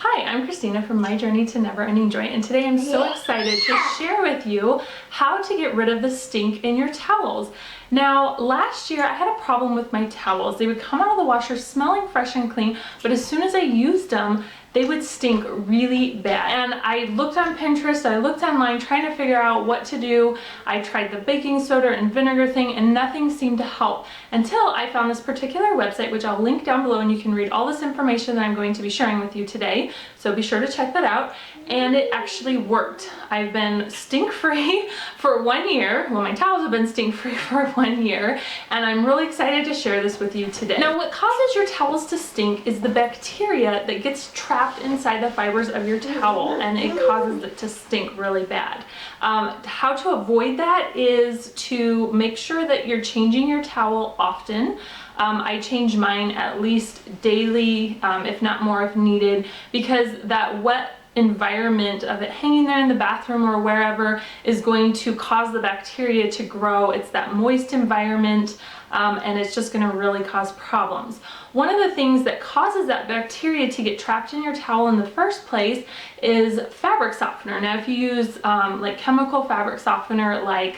Hi, I'm Christina from My Journey to Never Ending Joy, and today I'm so excited to share with you how to get rid of the stink in your towels. Now, last year I had a problem with my towels. They would come out of the washer smelling fresh and clean, but as soon as I used them, they would stink really bad. And I looked on Pinterest, I looked online trying to figure out what to do. I tried the baking soda and vinegar thing and nothing seemed to help until I found this particular website, which I'll link down below, and you can read all this information that I'm going to be sharing with you today. So be sure to check that out. And it actually worked. I've been stink-free for 1 year. Well, my towels have been stink-free for 1 year, and I'm really excited to share this with you today. Now, what causes your towels to stink is the bacteria that gets trapped inside the fibers of your towel, and it causes it to stink really bad. How to avoid that is to make sure that you're changing your towel often. I change mine at least daily, if not more if needed, because that wet environment of it hanging there in the bathroom or wherever is going to cause the bacteria to grow. It's that moist environment, and it's just going to really cause problems. One of the things that causes that bacteria to get trapped in your towel in the first place is fabric softener. Now, if you use like chemical fabric softener like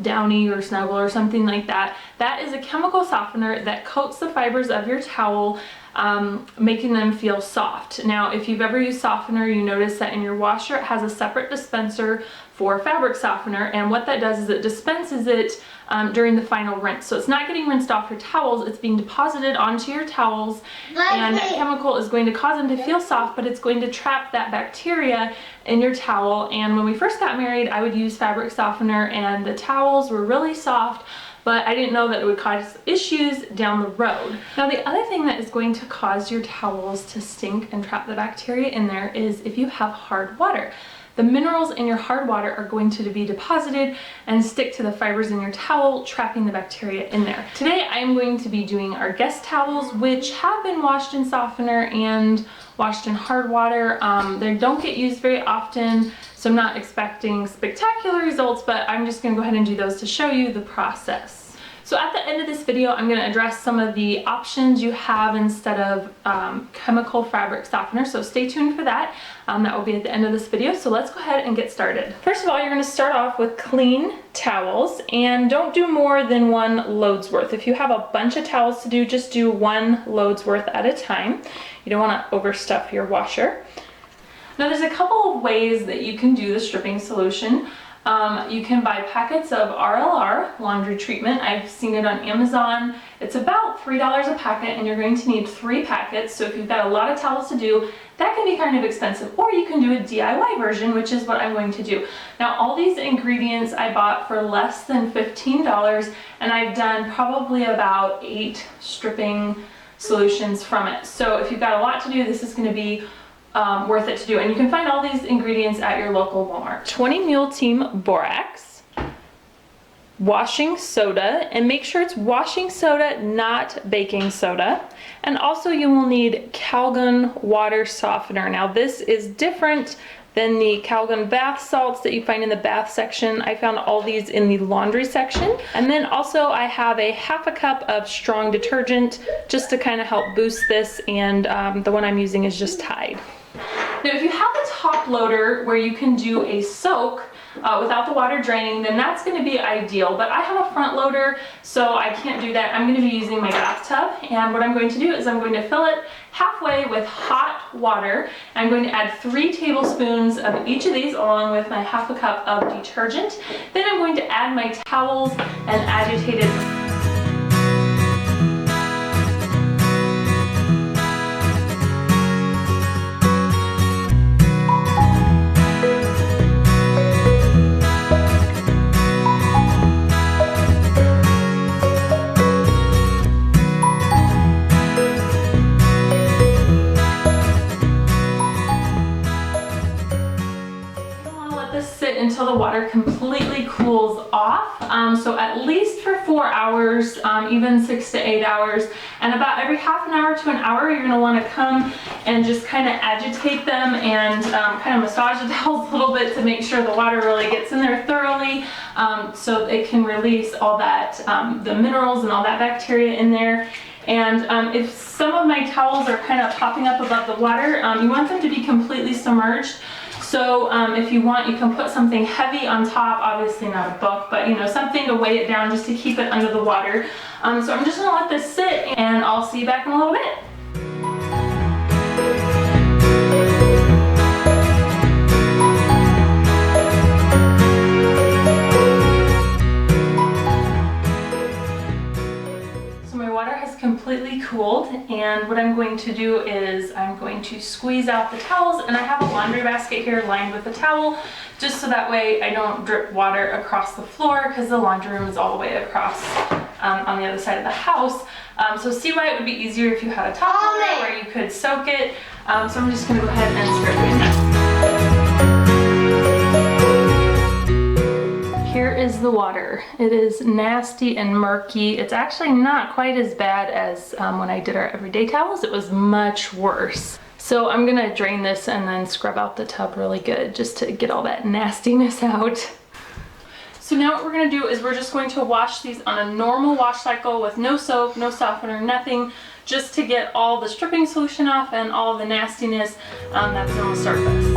Downy or Snuggle or something like that, that is a chemical softener that coats the fibers of your towel, making them feel soft. Now, if you've ever used softener, you notice that in your washer it has a separate dispenser for fabric softener, and what that does is it dispenses it during the final rinse. So it's not getting rinsed off your towels, it's being deposited onto your towels, and that chemical is going to cause them to feel soft, but it's going to trap that bacteria in your towel. And when we first got married, I would use fabric softener and the towels were really soft, but I didn't know that it would cause issues down the road. Now, the other thing that is going to cause your towels to stink and trap the bacteria in there is if you have hard water. The minerals in your hard water are going to be deposited and stick to the fibers in your towel, trapping the bacteria in there. Today, I am going to be doing our guest towels, which have been washed in softener and washed in hard water. They don't get used very often, so I'm not expecting spectacular results, but I'm just gonna go ahead and do those to show you the process. So at the end of this video, I'm going to address some of the options you have instead of chemical fabric softener, so stay tuned for that. That will be at the end of this video, so let's go ahead and get started. First of all, you're going to start off with clean towels, and don't do more than 1 load's worth. If you have a bunch of towels to do, just do 1 load's worth at a time. You don't want to overstuff your washer. Now, there's a couple of ways that you can do the stripping solution. You can buy packets of RLR, laundry treatment. I've seen it on Amazon. It's about $3 a packet, and you're going to need 3 packets. So if you've got a lot of towels to do, that can be kind of expensive. Or you can do a DIY version, which is what I'm going to do. Now, all these ingredients I bought for less than $15, and I've done probably about 8 stripping solutions from it. So if you've got a lot to do, this is going to be worth it to do. And you can find all these ingredients at your local Walmart. 20 Mule Team Borax, washing soda, and make sure it's washing soda, not baking soda. And also you will need Calgon water softener. Now, this is different than the Calgon bath salts that you find in the bath section. I found all these in the laundry section. And then also I have a ½ a cup of strong detergent just to kind of help boost this, and the one I'm using is just Tide. Now, if you have a top loader where you can do a soak without the water draining, then that's going to be ideal. But I have a front loader, so I can't do that. I'm going to be using my bathtub, and what I'm going to do is I'm going to fill it halfway with hot water. I'm going to add 3 tablespoons of each of these along with my ½ a cup of detergent. Then I'm going to add my towels and agitated. Until the water completely cools off, so at least for 4 hours, even 6 to 8 hours, and about every ½ an hour to an hour you're going to want to come and just kind of agitate them and kind of massage the towels a little bit to make sure the water really gets in there thoroughly, so it can release all that the minerals and all that bacteria in there. And if some of my towels are kind of popping up above the water, you want them to be completely submerged. So if you want, you can put something heavy on top, obviously not a book, but you know, something to weigh it down just to keep it under the water. So I'm just gonna let this sit and I'll see you back in a little bit. Completely cooled, and what I'm going to do is I'm going to squeeze out the towels, and I have a laundry basket here lined with a towel just so that way I don't drip water across the floor because the laundry room is all the way across on the other side of the house. So see why it would be easier if you had a top loader where you could soak it. So I'm just going to go ahead and start doing that. Here is the water. It is nasty and murky. It's actually not quite as bad as when I did our everyday towels. It was much worse. So I'm gonna drain this and then scrub out the tub really good just to get all that nastiness out. So now what we're gonna do is we're just going to wash these on a normal wash cycle with no soap, no softener, nothing, just to get all the stripping solution off and all the nastiness that's on the surface.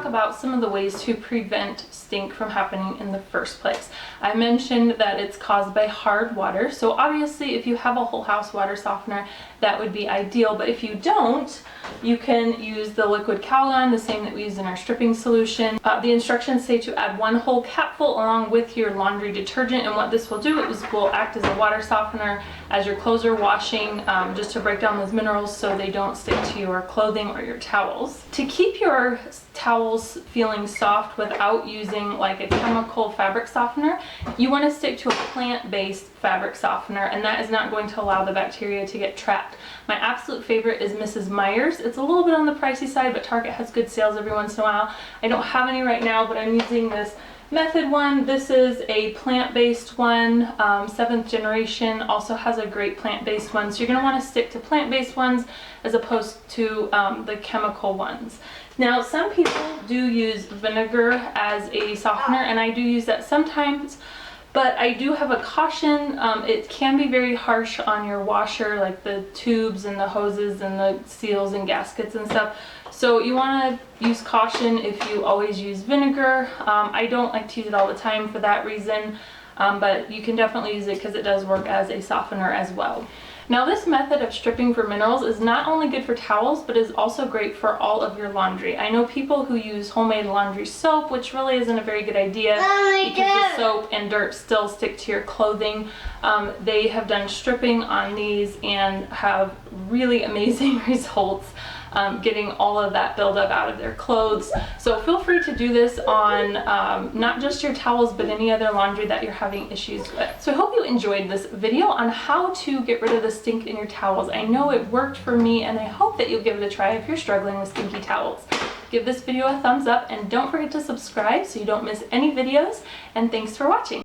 About some of the ways to prevent stink from happening in the first place. I mentioned that it's caused by hard water, so obviously if you have a whole house water softener, that would be ideal, but if you don't, you can use the liquid Calgon, the same that we use in our stripping solution. The instructions say to add 1 whole capful along with your laundry detergent, and what this will do is will act as a water softener as your clothes are washing, just to break down those minerals so they don't stick to your clothing or your towels. To keep your towels feeling soft without using like a chemical fabric softener, you want to stick to a plant-based fabric softener, and that is not going to allow the bacteria to get trapped. My absolute favorite is Mrs. Meyer's. It's a little bit on the pricey side, but Target has good sales every once in a while. I don't have any right now, but I'm using this Method one. This is a plant-based one. 7th generation also has a great plant-based one. So you're going to want to stick to plant-based ones as opposed to the chemical ones. Now some people do use vinegar as a softener, and I do use that sometimes, but I do have a caution. It can be very harsh on your washer, like the tubes and the hoses and the seals and gaskets and stuff. So you want to use caution if you always use vinegar. I don't like to use it all the time for that reason, but you can definitely use it because it does work as a softener as well. Now this method of stripping for minerals is not only good for towels, but is also great for all of your laundry. I know people who use homemade laundry soap, which really isn't a very good idea because the soap and dirt still stick to your clothing. They have done stripping on these and have really amazing results. Getting all of that buildup out of their clothes. So feel free to do this on not just your towels, but any other laundry that you're having issues with. So I hope you enjoyed this video on how to get rid of the stink in your towels. I know it worked for me, and I hope that you'll give it a try if you're struggling with stinky towels. Give this video a thumbs up, and don't forget to subscribe so you don't miss any videos, and thanks for watching.